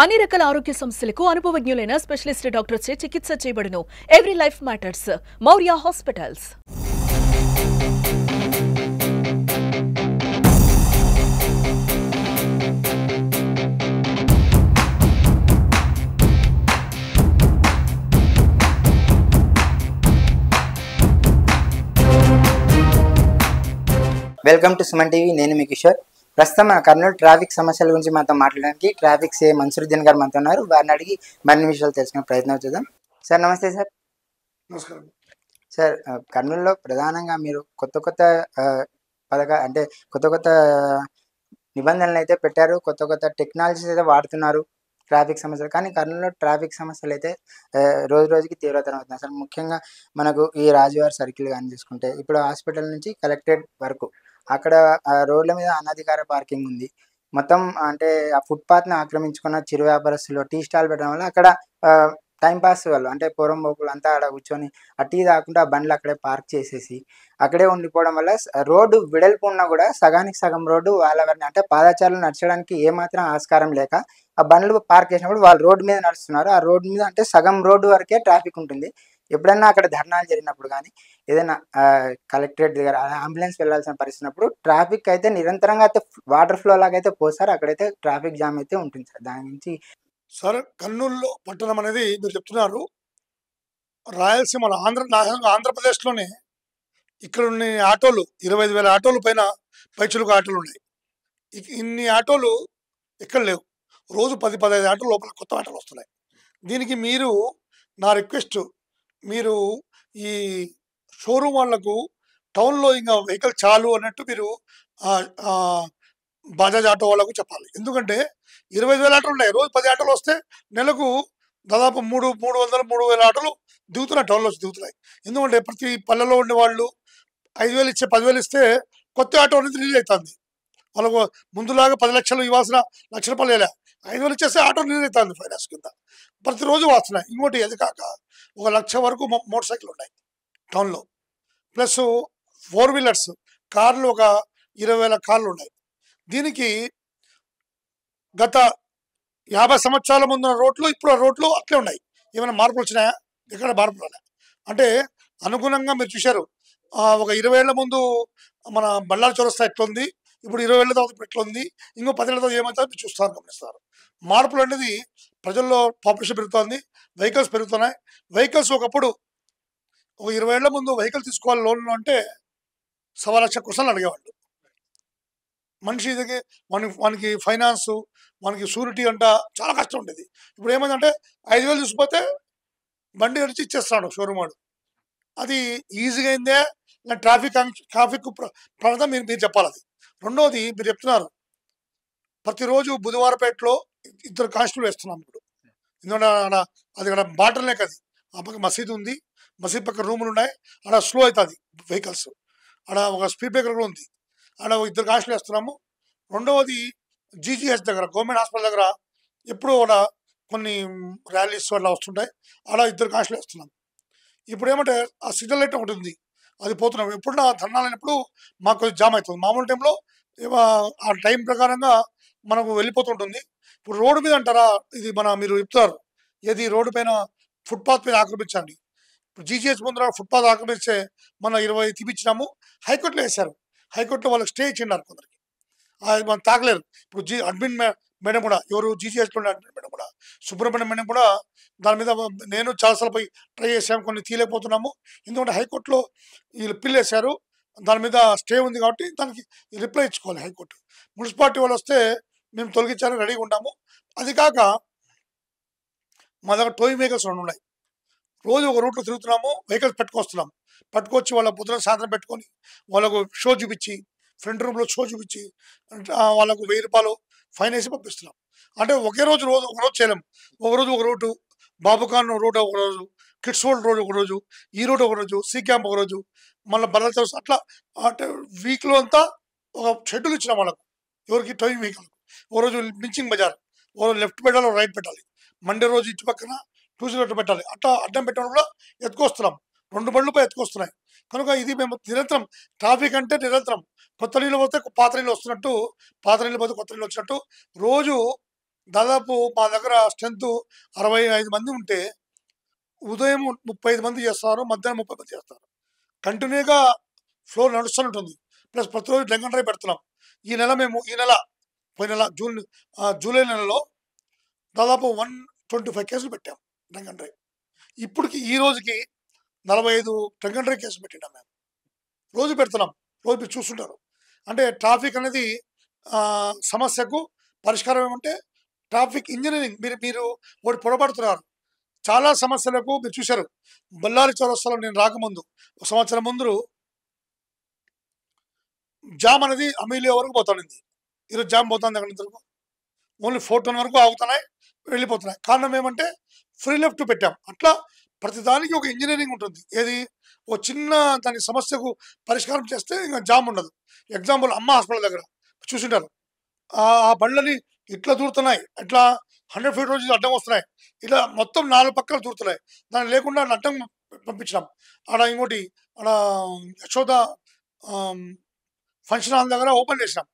అన్ని రకాల ఆరోగ్య సమస్యలకు అనుభవజ్ఞులైన స్పెషలిస్ట్ డాక్టర్చే చికిత్స చేయబడును. Every life matters. Maurya hospitals. Welcome to Suman TV. నేను మీ కిషోర్. ప్రస్తుతం మన కర్నూలు ట్రాఫిక్ సమస్యల గురించి మనతో మాట్లాడడానికి ట్రాఫిక్ సీఏ మన్సూరుద్దీన్ గారు మనతో ఉన్నారు. వారిని అడిగి మరిన్ని విషయాలు తెలుసుకునే ప్రయత్నం చేద్దాం. సార్ నమస్తే. సార్ నమస్కారం. సార్, కర్నూలులో ప్రధానంగా మీరు కొత్త నిబంధనలు అయితే పెట్టారు, కొత్త టెక్నాలజీస్ అయితే వాడుతున్నారు ట్రాఫిక్ సమస్యలు. కానీ కర్నూలులో ట్రాఫిక్ సమస్యలు అయితే రోజు రోజుకి తీవ్రతరం అవుతున్నాయి. సార్, ముఖ్యంగా మనకు ఈ రాజువారి సర్కిల్ కానీ తీసుకుంటే ఇప్పుడు హాస్పిటల్ నుంచి కలెక్టరేట్ వరకు అక్కడ రోడ్ల మీద అనధికార పార్కింగ్ ఉంది. మొత్తం అంటే ఆ ఫుట్పాత్ని ఆక్రమించుకున్న చిరు వ్యాపారస్తులు టీ స్టాల్ పెట్టడం వల్ల అక్కడ టైంపాస్ వాళ్ళు అంటే పోరంబోకులు అంతా అక్కడ కూర్చొని ఆ టీ తాకుండా ఆ బండ్లు అక్కడే పార్క్ చేసేసి అక్కడే ఉండిపోవడం వల్ల రోడ్డు వెడల్పు ఉన్నా కూడా సగానికి సగం రోడ్డు వాళ్ళ అంటే పాదచారులు నడచడానికి ఏమాత్రం ఆస్కారం లేక ఆ బండ్లు పార్క్ చేసినప్పుడు వాళ్ళు రోడ్డు మీద నడుస్తున్నారు. ఆ రోడ్డు మీద అంటే సగం రోడ్డు వరకే ట్రాఫిక్ ఉంటుంది. ఎప్పుడన్నా అక్కడ ధర్నాలు జరిగినప్పుడు కానీ ఏదైనా కలెక్టరేట్ దగ్గర అంబులెన్స్ వెళ్ళాల్సిన పరిస్థితున్నప్పుడు ట్రాఫిక్ అయితే నిరంతరంగా అయితే వాటర్ ఫ్లో లాగా అయితే పోసారు. అక్కడైతే ట్రాఫిక్ జామ్ అయితే ఉంటుంది సార్. దాని నుంచి సార్, కర్నూలు పట్టణం అనేది మీరు చెప్తున్నారు. రాయలసీమ ఆంధ్రప్రదేశ్లోనే ఇక్కడ ఉన్న ఆటోలు 25,000 ఆటోలు పైన పైచులకు ఆటోలు ఉన్నాయి. ఇన్ని ఆటోలు ఎక్కడ లేవు. రోజు 10-15 ఆటోలు లోపల కొత్త ఆటోలు వస్తున్నాయి. దీనికి మీరు నా రిక్వెస్ట్, మీరు ఈ షోరూమ్ వాళ్లకు టౌన్లో ఇంకా వెహికల్ చాలు అన్నట్టు మీరు బజాజ్ ఆటో వాళ్ళకు చెప్పాలి. ఎందుకంటే 25,000 ఆటోలు ఉన్నాయి. రోజు 10 ఆటోలు వస్తే నెలకు దాదాపు 300-3,000 ఆటోలు దిగుతున్నాయి, టౌన్లో దిగుతున్నాయి. ఎందుకంటే ప్రతి పల్లెలో ఉండే వాళ్ళు 5,000 ఇచ్చే 10,000 ఇస్తే కొత్త ఆటో అనేది రిలీజ్ అవుతుంది. వాళ్ళకు ముందులాగా 10 లక్షలు ఇవ్వాల్సిన లక్ష రూపాయలు వేలే 5,000 ఇచ్చేస్తే ఆటో రిలీజ్ అవుతుంది ఫైనాన్స్ కింద. ప్రతిరోజు వస్తున్నాయి. ఇంకోటి అది కాక 1,00,000 వరకు మోటార్ సైకిల్ ఉన్నాయి టౌన్లో. ప్లస్ 4 వీలర్స్ కార్లు ఒక 20,000 కార్లు ఉన్నాయి. దీనికి గత 50 సంవత్సరాల ముందున్న రోడ్లు ఇప్పుడు ఆ రోడ్లు అట్లే ఉన్నాయి. ఏమైనా మార్పులు వచ్చినాయా? ఎక్కడ మార్పులు రాలే. అంటే అనుగుణంగా మీరు చూశారు. ఒక 20 ఏళ్ల ముందు మన బళ్ళారి చౌరస్తా ఎట్లుంది, ఇప్పుడు 20 ఏళ్ల తర్వాత ఇప్పుడు ఎట్లుంది, ఇంకో 10 ఏళ్ల తర్వాత ఏమవుతుందో మీరు చూస్తారు, గమనిస్తారు. మార్పులు అనేది ప్రజల్లో పాపులేషన్ పెరుగుతోంది, వెహికల్స్ పెరుగుతున్నాయి. వెహికల్స్ ఒకప్పుడు ఒక 20 ఏళ్ల ముందు వెహికల్ తీసుకోవాలి లోన్లు అంటే 1,00,000 క్వశ్చన్లు అడిగేవాళ్ళు. మనిషి దగ్గర మనకి ఫైనాన్స్, మనకి షూరిటీ అంట చాలా కష్టం ఉండేది. ఇప్పుడు ఏమైందంటే 5,000 తీసుకుపోతే బండి వచ్చి ఇచ్చేస్తున్నాడు షోరూమ్ వాడు. అది ఈజీగా అయిందే ట్రాఫిక్ ప్రమాదం మీరు చెప్పాలి. అది రెండవది మీరు చెప్తున్నారు. ప్రతిరోజు బుధవారపేటలో 2 కానిస్టేబుల్ వేస్తున్నాం ఇప్పుడు. ఎందుకంటే అది అక్కడ బాటల్ నెక్, అది ఆ పక్క మసీదు ఉంది, మసీద్ పక్క రూములు ఉన్నాయి. అక్కడ స్లో అవుతుంది వెహికల్స్. అక్కడ ఒక స్పీడ్ బ్రేకర్ కూడా ఉంది. అక్కడ 2 కానిస్టేబుల్ వేస్తున్నాము. రెండవది జీజీహెచ్ దగ్గర, గవర్నమెంట్ హాస్పిటల్ దగ్గర ఎప్పుడు కూడా కొన్ని ర్యాలీస్ అట్లా వస్తుంటాయి. అలా 2 కానిస్టేబుల్ వేస్తున్నాం. ఇప్పుడు ఏమంటే ఆ సిగ్నల్ లైట్ ఒకటి ఉంది, అది పోతున్నాం. ఎప్పుడు ధర్నాలు అయినప్పుడు మాకు కొంచెం జామ్ అవుతుంది. మామూలు టైంలో ఆ టైం ప్రకారంగా మనకు వెళ్ళిపోతుంటుంది. ఇప్పుడు రోడ్డు మీద అంటారా, ఇది మీరు చెప్తారు ఏది రోడ్డు పైన ఫుట్పాత్ మీద ఆక్రమించండి. ఇప్పుడు జీజీహెచ్ ముందర ఫుట్పాత్ ఆక్రమిస్తే మనం 20 తీపిచ్చినాము. హైకోర్టులో వేశారు. హైకోర్టులో వాళ్ళకి స్టే ఇచ్చిన్నారు కొందరికి. అది మనం తాగలేరు. ఇప్పుడు అడ్మిన్ మేడం కూడా, ఎవరు జీజీహెచ్లో ఉండే అడ్మిన్ మేడం కూడా, సుబ్రహ్మణ్యం మేడం కూడా దాని మీద నేను చాలాసార్లు పోయి ట్రై చేసాము, కొన్ని తీయలేకపోతున్నాము. ఎందుకంటే హైకోర్టులో వీళ్ళు పిల్ వేశారు, దాని మీద స్టే ఉంది కాబట్టి దానికి రిప్లై ఇచ్చుకోవాలి హైకోర్టు. మున్సిపాలిటీ వాళ్ళు వస్తే మేము తొలగించాలని రెడీగా ఉన్నాము. అది కాక మా దగ్గర టోయింగ్ వెహికల్స్ 2 ఉన్నాయి. రోజు ఒక రూట్లో తిరుగుతున్నాము, వెహికల్స్ పట్టుకొస్తున్నాము. పట్టుకొచ్చి వాళ్ళ పొద్దున సాయంత్రం పెట్టుకొని వాళ్ళకు షో చూపించి, ఫ్రంట్ రూమ్లో షో చూపించి వాళ్ళకు 1,000 రూపాయలు ఫైన్ వేసి పంపిస్తున్నాం. అంటే ఒక రోజు చేయలేము. ఒక రూటు, బాబుఖాన్ రోడ్ ఒక రోజు, కిడ్స్ రోడ్ ఒక రోజు, ఈ రోడ్ ఒక రోజు, సి క్యాంప్ ఒక రోజు, మళ్ళీ బర్రెల చౌరస్, అట్లా అంటే వీక్లో అంతా ఒక షెడ్యూల్ ఇచ్చినాం వాళ్ళకు. ఎవరికి? Towing vehicle. ఒక రోజు మించింగ్ బజార్, ఒక రోజు లెఫ్ట్ పెట్టాలి, రైట్ పెట్టాలి. మండే రోజు ఇటు పక్కన ట్యూస్డే రోజు పెట్టాలి. అట్లా అడ్డం పెట్టడం కూడా ఎత్తుకొస్తున్నాం. 2 బండ్లపై ఎత్తుకొస్తున్నాయి. కనుక ఇది మేము నిరంతరం ట్రాఫిక్ అంటే నిరంతరం కొత్త నీళ్ళు పోతే పాత నీళ్ళు వస్తున్నట్టు, పాత నీళ్ళు పోతే కొత్త నీళ్ళు వచ్చినట్టు రోజు దాదాపు మా దగ్గర స్ట్రెంత్ 65 మంది ఉంటే ఉదయం 35 మంది చేస్తారు, మధ్యాహ్నం 30 మంది చేస్తారు. కంటిన్యూగా ఫ్లో నడుస్తూనే ఉంటుంది. ప్లస్ ప్రతిరోజు డ్రంక్ అండ్ డ్రైవ్ పెడుతున్నాం. ఈ నెల పోయిన నెల జూలై నెలలో దాదాపు 125 కేసులు పెట్టాం డ్రంక్ అండ్ డ్రైవ్. ఇప్పటికి ఈ రోజుకి 45 డ్రంక్ అండ్ డ్రైవ్ కేసులు పెట్టినాం మేము. రోజు పెడుతున్నాం. రోజు మీరు చూస్తుంటారు. అంటే ట్రాఫిక్ అనేది సమస్యకు పరిష్కారం ఏమంటే ట్రాఫిక్ ఇంజనీరింగ్. మీరు మీరు ఒకటి పొరపడుతున్నారు. చాలా సమస్యలకు మీరు చూశారు. బళ్ళారి చౌరస్తాలో నేను రాకముందు ఒక సంవత్సరం ముందు జామ్ అనేది అమీలియా వరకు పోతానింది. ఈరోజు జామ్ పోతుంది అక్కడ నుంచి ఓన్లీ 410 వరకు ఆగుతున్నాయి, వెళ్ళిపోతున్నాయి. కారణం ఏమంటే ఫ్రీ లెఫ్ట్ పెట్టాం. అట్లా ప్రతిదానికి ఒక ఇంజనీరింగ్ ఉంటుంది. ఏది ఓ చిన్న దాని సమస్యకు పరిష్కారం చేస్తే ఇంకా జామ్ ఉండదు. ఎగ్జాంపుల్ అమ్మ హాస్పిటల్ దగ్గర చూసింటారు. ఆ బండ్లని ఇట్లా దూరుతున్నాయి, ఇట్లా 100 ఫీట్ రోజు అడ్డం వస్తున్నాయి, ఇట్లా మొత్తం 4 పక్కలు దూరుతున్నాయి. దాన్ని లేకుండా అడ్డం పంపించినాం. ఆడ ఇంకోటి ఆడ యశోద ఫంక్షన్ హాల్ దగ్గర ఓపెన్ చేసినాం.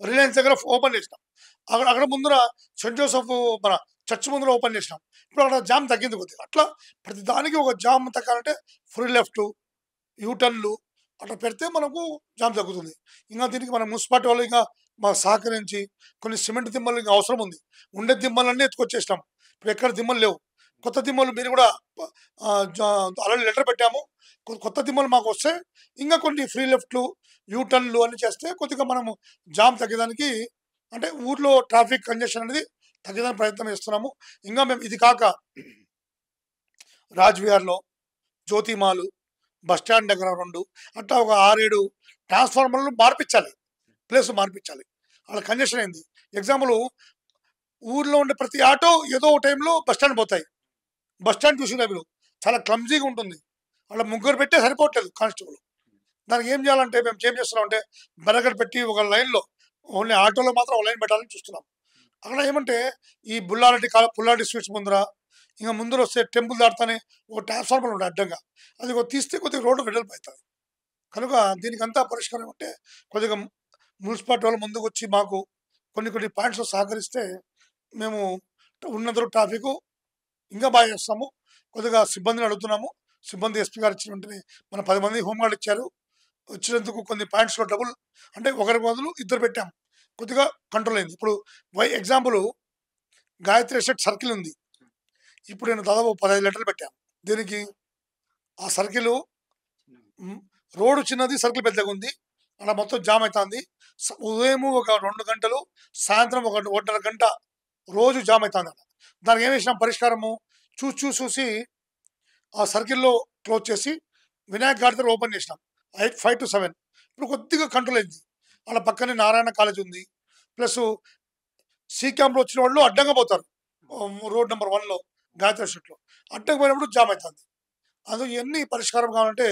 రిలయన్స్ దగ్గర ఓపెన్ చేసినాం. అక్కడ ముందర సెంట్ జోసెఫ్ మన చర్చ్ ముందర ఓపెన్ చేసినాం. ఇప్పుడు అక్కడ జామ్ తగ్గింది కొద్దిగా. అట్లా ప్రతి దానికి ఒక జామ్ తగ్గాలంటే ఫ్రీ లెఫ్ట్, యూటర్న్లు అట్లా పెడితే మనకు జామ్ తగ్గుతుంది. ఇంకా దీనికి మన మున్సిపాలిటీ వాళ్ళు ఇంకా మాకు సహకరించి కొన్ని సిమెంట్ దిమ్మలు ఇంకా అవసరం ఉంది. ఉండే దిమ్మలన్నీ ఎత్తుకొచ్చేసినాం. ఇప్పుడు ఎక్కడ దిమ్మలు లేవు. కొత్త దిమ్మలు మీరు కూడా ఆల్రెడీ లెటర్ పెట్టాము. కొత్త దిమ్మలు మాకు వస్తే ఇంకా కొన్ని ఫ్రీ లెఫ్ట్లు, యూటర్న్లు అన్ని చేస్తే కొద్దిగా మనము జామ్ తగ్గడానికి, అంటే ఊర్లో ట్రాఫిక్ కంజెషన్ అనేది తగ్గడానికి ప్రయత్నం చేస్తున్నాము. ఇంకా మేము ఇది కాక రాజ్విహార్లో, జ్యోతిమాలు, బస్టాండ్ దగ్గర 2 అట్లా ఒక 6-7 ట్రాన్స్ఫార్మర్లు మార్పించాలి, ప్లేస్ మార్పించాలి. అలా కంజెషన్ అయింది. ఎగ్జాంపుల్ ఊర్లో ఉండే ప్రతి ఆటో ఏదో ఒక టైంలో బస్టాండ్ పోతాయి. బస్టాండ్ చూసిన మీరు చాలా క్లమ్జీగా ఉంటుంది. అలా ముగ్గురు పెట్టే సరిపోవట్లేదు కానిస్టేబుల్. దానికి ఏం చేయాలంటే మేము ఏం చేస్తున్నామంటే బెరగడ్ పెట్టి ఒక లైన్లో ఓన్లీ ఆటోలో మాత్రం ఒక లైన్ పెట్టాలని చూస్తున్నాం. అక్కడ ఏమంటే ఈ పుల్లారెడ్డి స్వీట్స్ ముందర, ఇంకా ముందర వస్తే టెంపుల్ దాటుతానే ఒక ట్రాన్స్ఫార్మర్ ఉంటుంది అడ్డంగా. అది తీస్తే కొద్దిగా రోడ్డు వెడల్పు అవుతుంది. కనుక దీనికంతా పరిష్కారం అంటే కొద్దిగా మున్సిపాలిటీ వాళ్ళు ముందుకు వచ్చి మాకు కొన్ని పాయింట్స్ సహకరిస్తే మేము ఉన్నంత ట్రాఫిక్ ఇంకా బాగా చేస్తాము. కొద్దిగా సిబ్బందిని అడుగుతున్నాము. సిబ్బంది ఎస్పీ గారు ఇచ్చిన వెంటనే మన 10 మంది హోంగార్డ్ ఇచ్చారు. వచ్చినందుకు కొన్ని పాయింట్స్లో డబుల్ అంటే ఒకరికి బదులు 2 పెట్టాం. కొద్దిగా కంట్రోల్ అయింది. ఇప్పుడు ఎగ్జాంపుల్ గాయత్రి ఎస్టేట్ సర్కిల్ ఉంది. ఇప్పుడు నేను దాదాపు 15 లీటర్లు పెట్టాను. దీనికి ఆ సర్కిల్ రోడ్డు చిన్నది, సర్కిల్ పెద్దగా ఉంది. అలా మొత్తం జామ్ అవుతుంది. ఉదయం ఒక 2 గంటలు, సాయంత్రం ఒక 1.5 గంట రోజు జామ్ అవుతుంది అన్న. దానికి ఏం చేసినాం పరిష్కారము చూసి ఆ సర్కిల్లో క్లోజ్ చేసి వినాయక్ గారి దగ్గర ఓపెన్ చేసినాం 5 to 7. ఇప్పుడు కొద్దిగా కంట్రోల్ అయింది. అలా పక్కనే నారాయణ కాలేజ్ ఉంది. ప్లస్ సి క్యాంప్లో వచ్చిన వాళ్ళు అడ్డంగా పోతారు. రోడ్ నెంబర్ 1లో గాయత్రి స్ట్రీట్లో అడ్డంగా పోయినప్పుడు జామ్ అవుతుంది. అది ఇవన్నీ పరిష్కారం కావాలంటే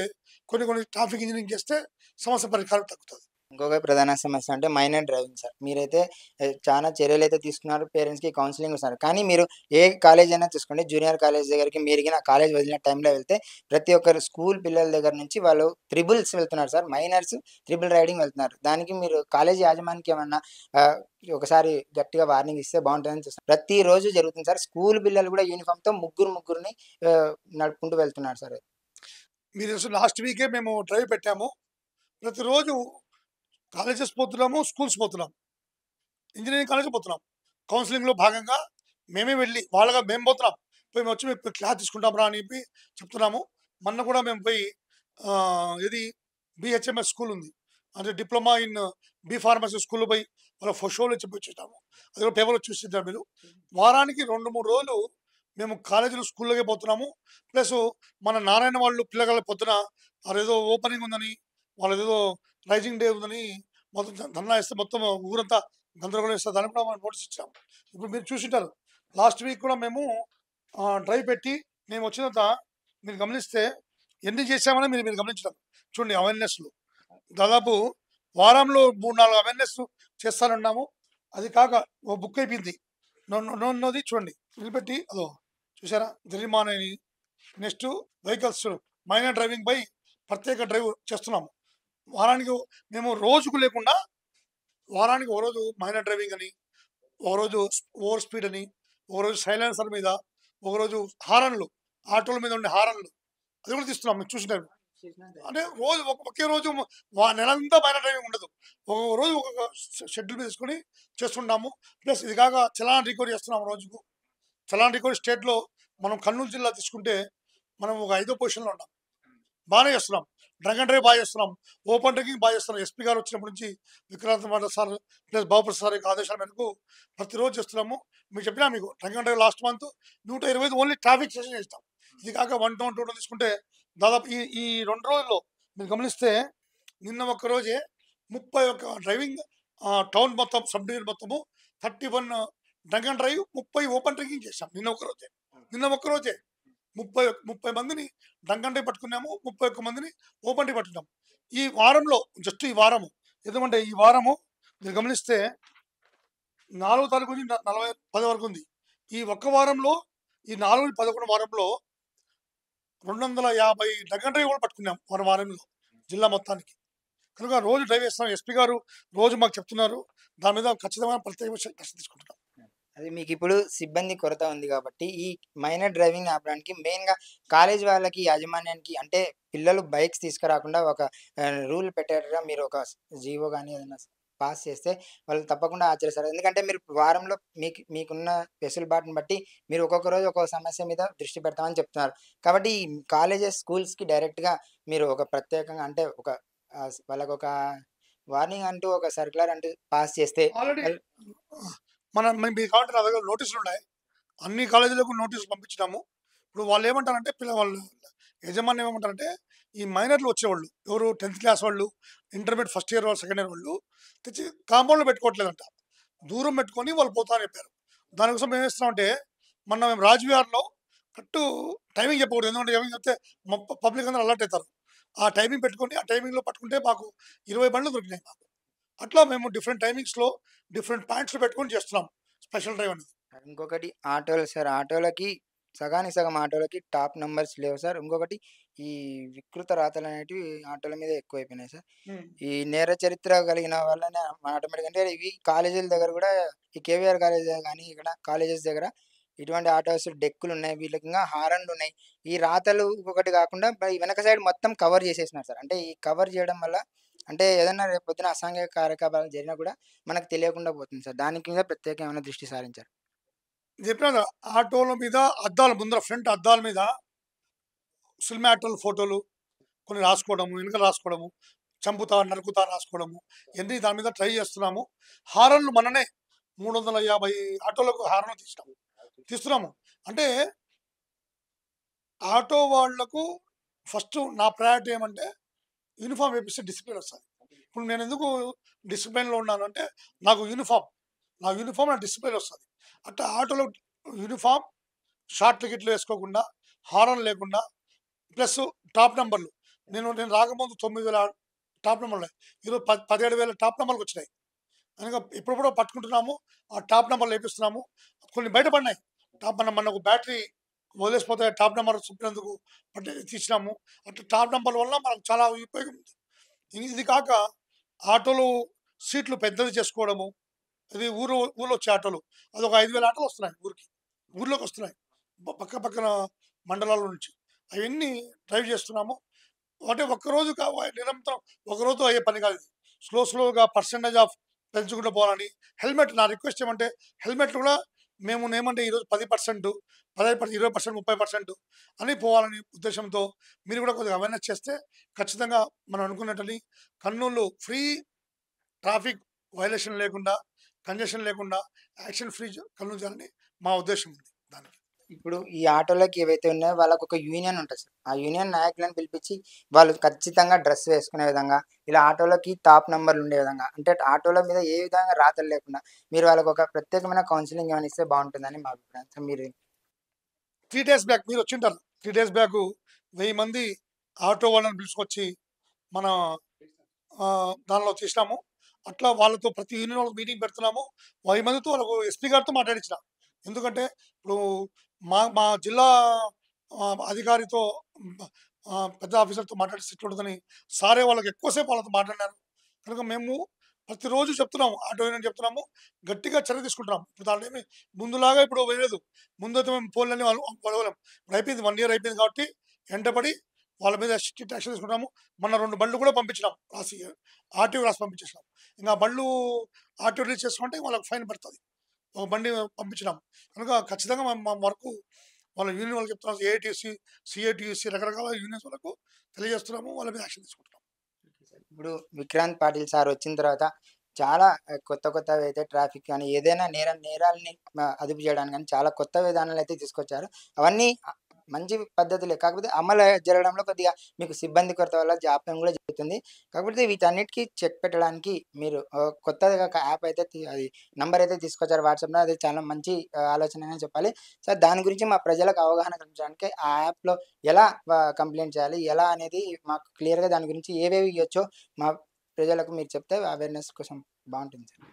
కొన్ని ట్రాఫిక్ ఇంజనీరింగ్ చేస్తే సమస్య పరిష్కారం తగ్గుతుంది. ఇంకొక ప్రధాన సమస్య అంటే మైనర్ డ్రైవింగ్ సార్. మీరైతే చాలా చర్యలు అయితే తీసుకున్నారు, పేరెంట్స్కి కౌన్సిలింగ్ ఇస్తున్నారు. కానీ మీరు ఏ కాలేజ్ అయినా చూసుకోండి, జూనియర్ కాలేజ్ దగ్గరికి మీరు ఆ కాలేజ్ వదిలిన టైంలో వెళ్తే ప్రతి ఒక్కరు స్కూల్ పిల్లల దగ్గర నుంచి వాళ్ళు త్రిబుల్స్ వెళ్తున్నారు సార్, మైనర్స్ త్రిబుల్ రైడింగ్ వెళ్తున్నారు. దానికి మీరు కాలేజ్ యాజమానికి ఏమన్నా ఒకసారి గట్టిగా వార్నింగ్ ఇస్తే బాగుంటుందని చూస్తారు. ప్రతిరోజు జరుగుతుంది సార్. స్కూల్ పిల్లలు కూడా యూనిఫామ్తో ముగ్గురిని నడుపుకుంటూ వెళ్తున్నారు సార్. మీరు లాస్ట్ వీకే మేము డ్రైవ్ పెట్టాము. ప్రతిరోజు కాలేజెస్ పోతున్నాము, స్కూల్స్ పోతున్నాం, ఇంజనీరింగ్ కాలేజ్ పోతున్నాం. కౌన్సిలింగ్లో భాగంగా మేమే వెళ్ళి వాళ్ళగా మేము పోతున్నాం. పోయి మేము వచ్చి మేము క్లాస్ తీసుకుంటాం రా అని చెప్పి చెప్తున్నాము. మొన్న కూడా మేము పోయి ఇది బిహెచ్ఎంఎస్ స్కూల్ ఉంది, అంటే డిప్లొమా ఇన్ బి ఫార్మసీ స్కూల్లో పోయి వాళ్ళ షోలో చెప్పి వచ్చేసాము. అది కూడా పేపర్లో చూసిద్దాం. మీరు వారానికి 2-3 రోజులు మేము కాలేజీలో స్కూల్లోకే పోతున్నాము. ప్లస్ మన నారాయణ వాళ్ళు పిల్లగాళ్ళ పొద్దున అదేదో ఓపెనింగ్ ఉందని, వాళ్ళదేదో రైజింగ్ డే ఉందని మొత్తం ధర్నా ఇస్తే మొత్తం ఊరంతా గందరగోళం ఇస్తారు. దానికి కూడా మనం నోటీస్ ఇచ్చాము. ఇప్పుడు మీరు చూసింటారు. లాస్ట్ వీక్ కూడా మేము డ్రైవ్ పెట్టి మేము వచ్చిన తర్వాత మీరు గమనిస్తే ఎన్ని చేసామని మీరు గమనించడం చూడండి. అవేర్నెస్లు దాదాపు వారంలో 3-4 అవేర్నెస్ చేస్తానన్నాము. అది కాక ఓ బుక్ అయిపోయింది నన్నది చూడండి నిలబెట్టి అదో చూసారా జరిమానని. నెక్స్ట్ వెహికల్స్ మైనర్ డ్రైవింగ్ పై ప్రత్యేక డ్రైవ్ చేస్తున్నాము. వారానికి మేము రోజుకు లేకుండా వారానికి ఓ రోజు మైనర్ డ్రైవింగ్ అని, ఒకరోజు ఓవర్ స్పీడ్ అని, ఒకరోజు సైలెన్సర్ మీద, ఒకరోజు హారన్లు, ఆటోల మీద ఉండే హారన్లు అది కూడా తీస్తున్నాం. మీరు చూసినారు. అంటే రోజు ఒకే రోజు నెలంతా పైన డ్రైవింగ్ ఉండదు. ఒక్కొక్క రోజు ఒక్కొక్క షెడ్యూల్ తీసుకొని చేస్తున్నాము. ప్లస్ ఇది కాక చలాన్ రికవరీ చేస్తున్నాము రోజుకు. చలాన్ రికవరీ స్టేట్లో మనం కర్నూలు జిల్లా తీసుకుంటే మనం ఒక 5వ పొజిషన్లో ఉన్నాం. బాగానే చేస్తున్నాం. డ్రంక్ అండ్ డ్రైవ్ బాగా చేస్తున్నాం. ఓపెన్ డ్రింకింగ్ బాగా చేస్తున్నాం. ఎస్పీ గారు వచ్చినప్పటి నుంచి విక్రాంత్ మాట సార్ ప్లస్ బాబుప్రసాద్ సార్ యొక్క ఆదేశాల మేరకు ప్రతిరోజు చేస్తున్నాము. మీకు చెప్పినా మీకు drunk and drive last month 125 only traffic session చేస్తాం. ఇది కాక 1 టౌన్ 2 టౌన్ తీసుకుంటే దాదాపు ఈ 2 రోజుల్లో మీరు గమనిస్తే నిన్న ఒక్క రోజే 31 డ్రైవింగ్ టౌన్ మొత్తం సబ్ డివిజన్ మొత్తము 31 drunk and drive, 30 open drinking చేశాం నిన్న ఒక్క రోజే 30 మందిని డ్రంక్ అండ్ డ్రైవ్ పట్టుకున్నాము. 31 మందిని ఓపెన్ డ్రైవ్ పట్టుకున్నాము. ఈ వారంలో జస్ట్ ఈ వారము ఎందుకంటే ఈ వారము మీరు గమనిస్తే 4వ తారీఖు నుంచి 10 వరకు ఉంది. ఈ ఒక్క వారంలో ఈ 4-11 వారంలో 250 డ్రంక్ అండ్ డ్రైవ్ కూడా పట్టుకున్నాం మన వారంలో జిల్లా మొత్తానికి. కనుక రోజు డ్రైవ్ చేస్తున్నాం. ఎస్పీ గారు రోజు మాకు చెప్తున్నారు. దాని మీద ఖచ్చితమైన ప్రత్యేక దృష్టి తీసుకుంటున్నాం. అది మీకు ఇప్పుడు సిబ్బంది కొరత ఉంది కాబట్టి ఈ మైనర్ డ్రైవింగ్ ఆపడానికి మెయిన్‌గా కాలేజ్ వాళ్ళకి, యాజమాన్యానికి అంటే పిల్లలు బైక్స్ తీసుకురాకుండా ఒక రూల్ పెట్టేట్టుగా మీరు ఒక జీవో గాని ఏదైనా పాస్ చేస్తే వాళ్ళు తప్పకుండా ఆచరిస్తారు. ఎందుకంటే మీరు వారంలో మీకున్న వెసులుబాటుని బట్టి మీరు ఒక్కొక్క రోజు ఒక్కొక్క సమస్య మీద దృష్టి పెడతామని చెప్తున్నారు. కాబట్టి ఈ కాలేజెస్, స్కూల్స్‌కి డైరెక్ట్‌గా మీరు ఒక ప్రత్యేకంగా అంటే ఒక వాళ్ళకొక వార్నింగ్ అంటూ ఒక సర్క్యులర్ అంటూ పాస్ చేస్తే ఆల్రెడీ వాళ్ళు మీకు కావాలంటే నా దగ్గర నోటీసులు ఉన్నాయి. అన్ని కాలేజీలకు నోటీసులు పంపించినాము. ఇప్పుడు వాళ్ళు ఏమంటారంటే వాళ్ళు యజమాని ఏమంటారంటే ఈ మైనర్లు వచ్చేవాళ్ళు ఎవరు 10th క్లాస్ వాళ్ళు, ఇంటర్మీడియట్ ఫస్ట్ ఇయర్ వాళ్ళు, సెకండ్ ఇయర్ వాళ్ళు తెచ్చి కాంపౌండ్లో పెట్టుకోవట్లేదంట. దూరం పెట్టుకొని వాళ్ళు పోతారని చెప్పారు. దానికోసం మేము ఏమిస్తున్నామంటే మేము రాజ్విహార్లో కరెక్ట్ టైమింగ్ చెప్పకూడదు. ఎందుకంటే టైమింగ్ చెప్తే పబ్లిక్ అందరూ అలర్ట్ అవుతారు. ఆ టైమింగ్ పెట్టుకొని ఆ టైమింగ్లో పట్టుకుంటే మాకు 20 బండ్లు దొరికినాయి మాకు. అట్లా మేము డిఫరెంట్ టైమింగ్స్లో డిఫరెంట్ పాయింట్స్లో పెట్టుకొని చేస్తున్నాం స్పెషల్ డ్రైవ్ అనేది. ఇంకొకటి ఆటోలు సార్. ఆటోలకి సగానికి సగం ఆటోలకి టాప్ నంబర్స్ లేవు సార్. ఇంకొకటి ఈ వికృత రాతలనేటివి ఆటోల మీద ఎక్కువైపోయినాయి సార్. ఈ నేర చరిత్ర కలిగిన వాళ్ళని ఆటోమేటిక్‌గా అంటే ఇవి కాలేజీల దగ్గర గూడా ఈ కేవీఆర్ కాలేజ్ గాని ఇక్కడ కాలేజెస్ దగ్గర ఇటువంటి ఆటోస్ డెక్కులున్నాయి. వీళ్ళకింగా హారన్లున్నాయి. ఈ రాతలు ఇంకొకటి గాకుండా వెనక సైడ్ మొత్తం కవర్ చేసేసినారు సార్. అంటే ఈ కవర్ చేయడం వల్ల అంటే ఏదన్నా రేపొద్దున అసాంఘిక కార్యకలాపాలు జరిగినా కూడా మనకు తెలియకుండా పోతుంది సార్. దాని మీద ప్రత్యేకంగా ఏమైనా దృష్టి సారించారా? చెప్పినా కదా, ఆటోల మీద అద్దాల ముందర ఫ్రంట్ అద్దాల మీద సినిమా యాక్టర్ల ఫోటోలు కొన్ని రాసుకోవడము, వెనుక రాసుకోవడము, చంపుతా నరుకుతా రాసుకోవడము ఇవన్నీ దాని మీద ట్రై చేస్తున్నాము. హారన్లు మననే 350 ఆటోలకు హారన్లు తీస్తున్నాము. అంటే ఆటో వాళ్లకు ఫస్ట్ నా ప్రయారిటీ ఏమంటే యూనిఫామ్ వేపిస్తే డిసిప్లిన్ వస్తుంది. ఇప్పుడు నేను ఎందుకు డిసిప్లిన్లో ఉన్నాను అంటే నాకు యూనిఫామ్ నా డిసిప్లిన్ వస్తుంది. అట్లా ఆటోలో యూనిఫామ్, షార్ట్ టికెట్లు వేసుకోకుండా, హారన్ లేకుండా, ప్లస్ టాప్ నెంబర్లు. నేను రాకముందు 9,000 టాప్ నెంబర్లు ఉన్నాయి. ఈరోజు 17,000 టాప్ నెంబర్లు వచ్చినాయి. కనుక ఎప్పుడెప్పుడో పట్టుకుంటున్నాము. ఆ టాప్ నెంబర్లు వేపిస్తున్నాము. కొన్ని బయటపడినాయి. మనకు బ్యాటరీ వదిలేసిపోతే టాప్ నెంబర్ చూపినందుకు తీసినాము. అట్లా టాప్ నెంబర్ వల్ల మనకు చాలా ఉపయోగం ఉంది. ఇది కాక ఆటోలు సీట్లు పెద్దది చేసుకోవడము, ఇది ఊళ్ళో వచ్చే ఆటోలు అదొక 5,000 ఆటోలు వస్తున్నాయి ఊర్లోకి వస్తున్నాయి పక్కన మండలాల నుంచి. అవన్నీ డ్రైవ్ చేస్తున్నాము. అంటే ఒక్కరోజు నిరంతరం ఒకరోజు అయ్యే పని కాదు. స్లోగా పర్సంటేజ్ ఆఫ్ పెంచుకుంటూ పోవాలని. హెల్మెట్ నా రిక్వెస్ట్ ఏమంటే హెల్మెట్లు కూడా మేము ఏమంటే ఈరోజు 10%, 15%, 20%, 30% అని పోవాలని ఉద్దేశంతో మీరు కూడా కొద్దిగా అవేర్నెస్ చేస్తే ఖచ్చితంగా మనం అనుకున్నట్టు కర్నూలు ఫ్రీ ట్రాఫిక్ వైలేషన్ లేకుండా, కంజెషన్ లేకుండా యాక్షన్ ఫ్రీ కర్నూలు చేయాలని మా ఉద్దేశం ఉంది. దానికి ఇప్పుడు ఈ ఆటోలకి ఏవైతే ఉన్నాయో వాళ్ళకి ఒక యూనియన్ ఉంటుంది సార్. ఆ యూనియన్ నాయకులను పిలిపించి వాళ్ళు ఖచ్చితంగా డ్రెస్ వేసుకునే విధంగా, ఇలా ఆటోలకి టాప్ నంబర్లు ఉండే విధంగా, అంటే ఆటోల మీద ఏ విధంగా రాతలు లేకుండా మీరు వాళ్ళకి ఒక ప్రత్యేకమైన కౌన్సిలింగ్ ఏమైనా ఇస్తే బాగుంటుందని మా అభిప్రాయం సార్. మీరు 3 days బ్యాక్ మీరు వచ్చింటారు. 3 days బ్యాక్ 1000 మంది ఆటో వాళ్ళని పిలుచుకొచ్చి మన దానిలో చేసినాము. అట్లా వాళ్ళతో ప్రతి యూనియన్ వాళ్ళకి మీటింగ్ పెడుతున్నాము. 1000 మందితో వాళ్ళకు ఎస్పీ గారితో మాట్లాడించిన. ఎందుకంటే ఇప్పుడు మా జిల్లా అధికారితో పెద్ద ఆఫీసర్తో మాట్లాడి సిట్ ఉంటుందని సారే వాళ్ళకి ఎక్కువసేపు వాళ్ళతో మాట్లాడినారు. కనుక మేము ప్రతిరోజు చెప్తున్నాము, ఆటో యూనియన్ చెప్తున్నాము, గట్టిగా చర్య తీసుకుంటున్నాం. ఇప్పుడు దాంట్లో ఏమి ముందులాగా ఇప్పుడు వేయలేదు. ముందైతే మేము ఫోన్లన్నీ పడవలేం. ఇప్పుడు అయిపోయింది, 1 ఇయర్ అయిపోయింది కాబట్టి వెంటపడి వాళ్ళ మీద స్ట్రిక్ట్ యాక్షన్ తీసుకుంటాము. మొన్న 2 బండ్లు కూడా పంపించినాం, రాసి ఆర్టీఓ రాసి పంపించేసినాం. ఇంకా బండ్లు ఆర్టీఓ రిలీజ్ చేసుకుంటే వాళ్ళకి ఫైన్ పడుతుంది. ఒక బండి పంపించినాం కనుక ఖచ్చితంగా మా వరకు వాళ్ళ యూనియన్ వాళ్ళకి చెప్తున్నాం. ఏఐటీసీ, సిఐటిసి రకరకాల యూనియన్స్ వాళ్ళకు తెలియజేస్తున్నాము, వాళ్ళ మీద యాక్షన్ తీసుకుంటున్నాం. ఇప్పుడు విక్రాంత్ పాటిల్ సార్ వచ్చిన తర్వాత చాలా కొత్త కొత్తవి అయితే ట్రాఫిక్ కానీ ఏదైనా నేరాలని అదుపు చేయడానికి కానీ చాలా కొత్త విధానాలు అయితే తీసుకొచ్చారు. అవన్నీ మంచి పద్ధతులే. కాకపోతే అమలు జరగడంలో కొద్దిగా మీకు సిబ్బంది కొరత వల్ల జాప్యం కూడా జరుగుతుంది. కాకపోతే వీటన్నిటికీ చెక్ పెట్టడానికి మీరు కొత్తగా ఒక యాప్ అయితే అది నంబర్ అయితే తీసుకొచ్చారు వాట్సాప్‌లో. అది చాలా మంచి ఆలోచన అనే చెప్పాలి. సార్ దాని గురించి మా ప్రజలకు అవగాహన కల్పించడానికి ఆ యాప్‌లో ఎలా కంప్లెయింట్ చేయాలి? ఎలా అనేది మాకు క్లియర్‌గా దాని గురించి ఏవేవి ఇయ్యొచ్చో మా ప్రజలకు మీరు చెప్తే అవేర్‌నెస్ కోసం బావుంటుంది సార్.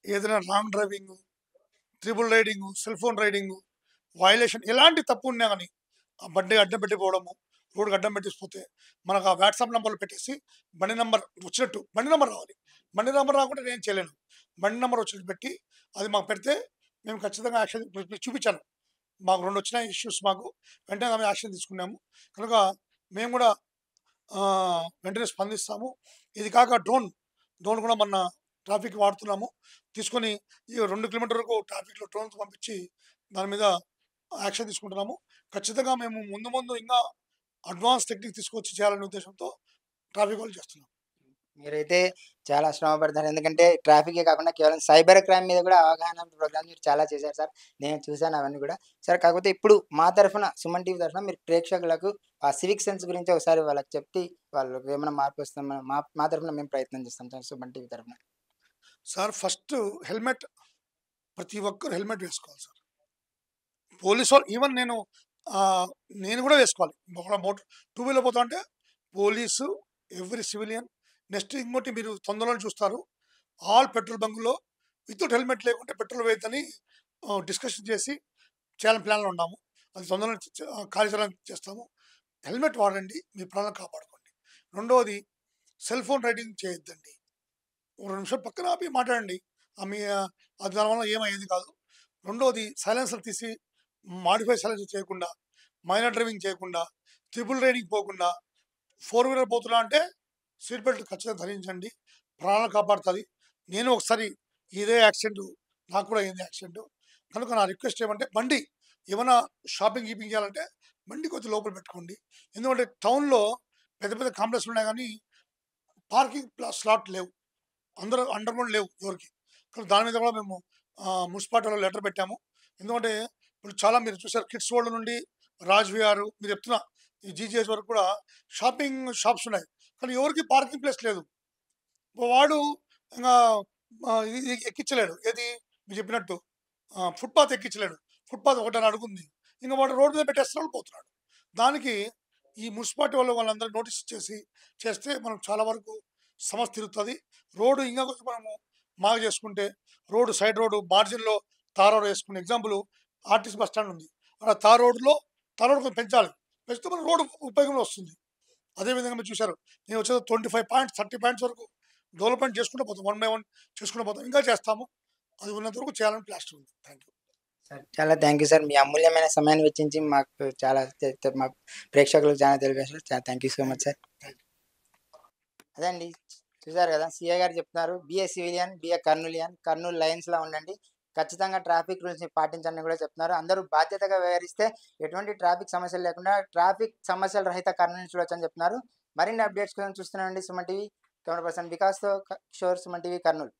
ఏదైనా wrong driving, triple riding, cell phone riding, violation ఎలాంటి తప్పు ఉన్నా కానీ ఆ బండి అడ్డం పెట్టిపోవడము, రోడ్డుకి అడ్డం పెట్టేసిపోతే మనకు ఆ వాట్సాప్ నంబర్లు పెట్టేసి బండి నంబర్ వచ్చినట్టు బండి నంబర్ రావాలి. బండి నంబర్ రాకుంటే నేను చేయలేను. బండి నంబర్ వచ్చినట్టు పెట్టి అది మాకు పెడితే మేము ఖచ్చితంగా యాక్షన్ చూపించాను. మాకు 2 వచ్చినాయి ఇష్యూస్, మాకు వెంటనే ఆమె యాక్షన్ తీసుకున్నాము. కనుక మేము కూడా వెంటనే స్పందిస్తాము. ఇది కాక డ్రోన్ కూడా మొన్న ట్రాఫిక్ వాడుతున్నాము. తీసుకొని ఈ 2 కిలోమీటర్ వరకు ట్రాఫిక్లో డ్రోన్స్ పంపించి దాని మీద యాక్షన్ తీసుకుంటున్నాము. ఖచ్చితంగా మేము ముందు ఇంకా అడ్వాన్స్ టెక్నిక్ తీసుకొచ్చి చేయాలనే ఉద్దేశంతో ట్రాఫిక్ వాళ్ళు చేస్తున్నాం. మీరైతే చాలా శ్రమ పడతారు. ఎందుకంటే ట్రాఫికే కాకుండా కేవలం సైబర్ క్రైమ్ మీద కూడా అవగాహన ప్రోగ్రామ్స్ మీరు చాలా చేశారు సార్. నేను చూసాను అవన్నీ కూడా. సార్ కాకపోతే ఇప్పుడు మా తరఫున సుమన్ టీవీ తరఫున మీరు ప్రేక్షకులకు ఆ సివిక్ సెన్స్ గురించి ఒకసారి వాళ్ళకి చెప్పి వాళ్ళకి ఏమైనా మార్పు వస్తాం మా మా తరఫున మేము ప్రయత్నం చేస్తాం సార్ సుమన్ టీవీ తరఫున. సార్ ఫస్ట్ హెల్మెట్, ప్రతి ఒక్కరు హెల్మెట్ వేసుకోవాలి సార్. పోలీసు వాళ్ళు ఈవెన్ నేను కూడా వేసుకోవాలి. మోటార్ 2 వీలర్ పోతా అంటే పోలీసు, ఎవ్రీ సివిలియన్. నెక్స్ట్ ఇంకోటి మీరు తొందరలో చూస్తారు, ఆల్ పెట్రోల్ బంకుల్లో వితౌట్ హెల్మెట్ లేకుంటే పెట్రోల్ వేయద్దని డిస్కషన్ చేసి చేయాలని ప్లాన్లో ఉన్నాము. అది తొందరలో కార్యాచరణ చేస్తాము. హెల్మెట్ వాడండి, మీ ప్రాణాలను కాపాడుకోండి. రెండవది సెల్ ఫోన్ రైడింగ్ చేయొద్దండి. 2 నిమిషాలు పక్కన ఆపి మాట్లాడండి. అది దానివల్ల ఏమయ్యేది కాదు. రెండవది సైలెన్సర్ తీసి మాడిఫై సైలెన్సర్ చేయకుండా, మైనర్ డ్రైవింగ్ చేయకుండా, ట్రిపుల్ రైడింగ్ పోకుండా, 4 వీలర్ పోతున్నా అంటే సీట్ బెల్ట్ ఖచ్చితంగా ధరించండి, ప్రాణాలు కాపాడుతుంది. నేను ఒకసారి ఇదే యాక్సిడెంట్, నాకు కూడా అయింది యాక్సిడెంట్. కనుక నా రిక్వెస్ట్ ఏమంటే బండి ఏమైనా షాపింగ్ గీపింగ్ చేయాలంటే బండి కొంచెం లోపల పెట్టుకోండి. ఎందుకంటే టౌన్లో పెద్ద పెద్ద కాంప్లెక్స్లు ఉన్నాయి కానీ పార్కింగ్ స్లాట్ లేవు, అందరూ అండర్గ్రౌండ్ లేవు ఎవరికి. కానీ దాని మీద కూడా మేము మున్సిపాలిటీలో లెటర్ పెట్టాము. ఎందుకంటే ఇప్పుడు చాలా మీరు చూసారు, కిడ్స్ వరల్డ్ నుండి రాజ్ విహార్ మీరు చెప్తున్నా ఈ జీజీహెచ్ వరకు కూడా షాపింగ్ షాప్స్ ఉన్నాయి, కానీ ఎవరికి పార్కింగ్ ప్లేస్ లేదు. వాడు ఇంకా ఇది ఎక్కించలేడు, ఏది మీరు చెప్పినట్టు ఫుట్పాత్ ఎక్కించలేడు. ఫుట్పాత్ ఒకటని అడుగుంది, ఇంకా వాడు రోడ్డు మీద పెట్టేస్తున్నాడు, పోతున్నాడు. దానికి ఈ మున్సిపాలిటీ వాళ్ళందరూ నోటీస్ చేస్తే మనం చాలా వరకు సమస్య తిరుగుతుంది. రోడ్డు ఇంకా కొంచెం మనము మాకు చేసుకుంటే, రోడ్డు సైడ్ రోడ్డు మార్జిన్లో తార్ రోడ్ వేసుకునే ఎగ్జాంపుల్ ఆర్టీసీ బస్ స్టాండ్ ఉంది, అక్కడ తార్ రోడ్ కొంచెం పెంచాలి. పెంచితే మన రోడ్డు ఉపయోగంలో వస్తుంది. అదేవిధంగా మీరు చూశారు, నేను వచ్చేది 25 పాయింట్స్ 30 పాయింట్స్ వరకు డెవలప్మెంట్ చేసుకుంటూ పోతాం, 1 by 1 చేసుకుంటూ పోతాం, ఇంకా చేస్తాము. అది ఉన్నంత వరకు చేయాలని ప్లాన్ ఉంది. Thank you sir. చాలా థ్యాంక్ యూ సార్. మీ అమూల్యమైన సమయాన్ని వెచ్చించి మాకు చాలా మా ప్రేక్షకులకు చాలా తెలియజేశారు. చాలా thank you so much sir. అదే అండి, చూసారు కదా, సిఐ గారు చెప్తున్నారు, బిఏ సివిలియన్, బిఏ కర్నూలియన్, కర్నూలు లయన్స్లో ఉండండి, ఖచ్చితంగా ట్రాఫిక్ రూల్స్ని పాటించండి కూడా చెప్తున్నారు. అందరూ బాధ్యతగా వ్యవహరిస్తే ఎటువంటి ట్రాఫిక్ సమస్యలు లేకుండా ట్రాఫిక్ సమస్యల రహిత కర్నూలు చూడొచ్చని చెప్తున్నారు. మరిన్ని అప్డేట్స్ కోసం చూస్తున్నాండి సుమన్ టీవీ. కెమెరా పర్సన్ వికాస్తో కిషోర్, సుమన్ టీవీ కర్నూలు.